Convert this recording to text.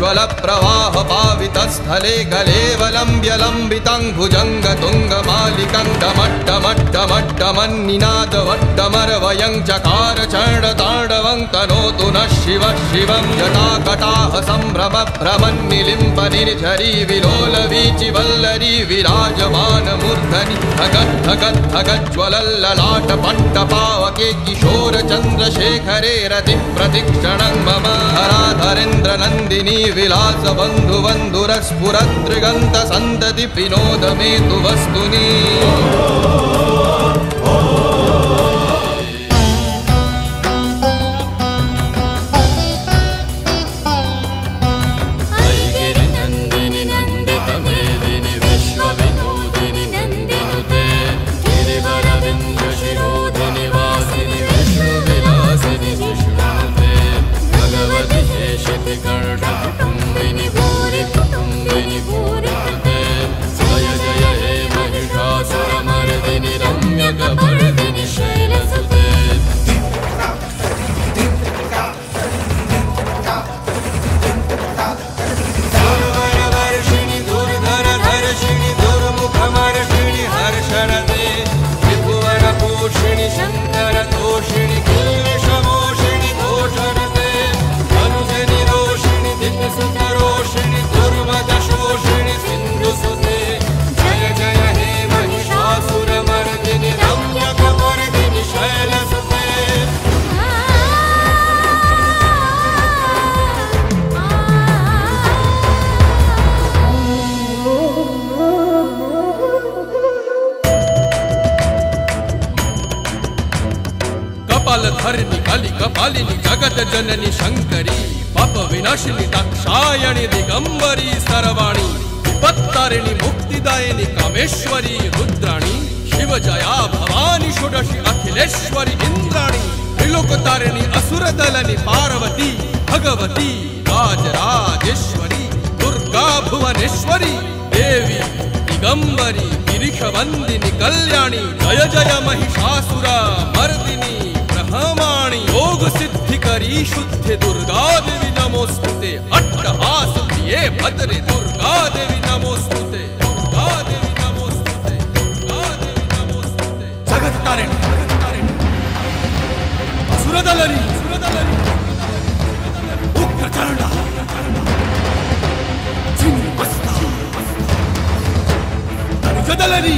ज्वल प्रवाह पावित स्थले गलेवलम्ब्य लम्बितं भुजंग तुंग मालिकं डमड्डमड्डमड्डमन्निनाद वड्डमरवयं चकार चण्ड ताण्डवं तनोतु नः शिवः शिवं जटाकटाह संभ्रम भ्रमन्निलिम्ब निर्झरी विलोल वीचि वल्लरी विराजमान मूर्धनि धगत् धगत् धगज्ज्वलल्ललाट पट्ट पावके किशोर चन्द्रशेखरे रति प्रतिक्षणं मम धराधरेन्द्र नन्दिनी विलास बन्धु बन्धुरस्फुरत्रिगन्त सन्तति विनोद मे तु वस्तुनि धरणी काली कपालिनी जगत जननी शंकरी पाप विनाशिनी दाक्षायणी दिगंबरी सर्वाणी विपत्तारिणी मुक्तिदायिनी कामेश्वरी रुद्राणी शिव जया भवानी षोडशी अखिलेश्वरी इंद्राणी त्रिलोकतारिणी असुरदलनी पार्वती भगवती राजराजेश्वरी दुर्गा भुवनेश्वरी देवी दिगंबरी गिरिशवंदिनी कल्याणी जय जय महिषासुर मर्दिनी ब्रह्माणी योग सिद्धि करी शुद्ध दुर्गा देवी नमोस्तुते अट्टहास प्रिये भद्रे दुर्गा देवी नमोस्तुते दुर्गा देवी नमोस्तुते दुर्गा देवी नमोस्तुते जगत तारिणी असुरदलनी उग्रचंड छिन्नमस्ता तनुजदलनी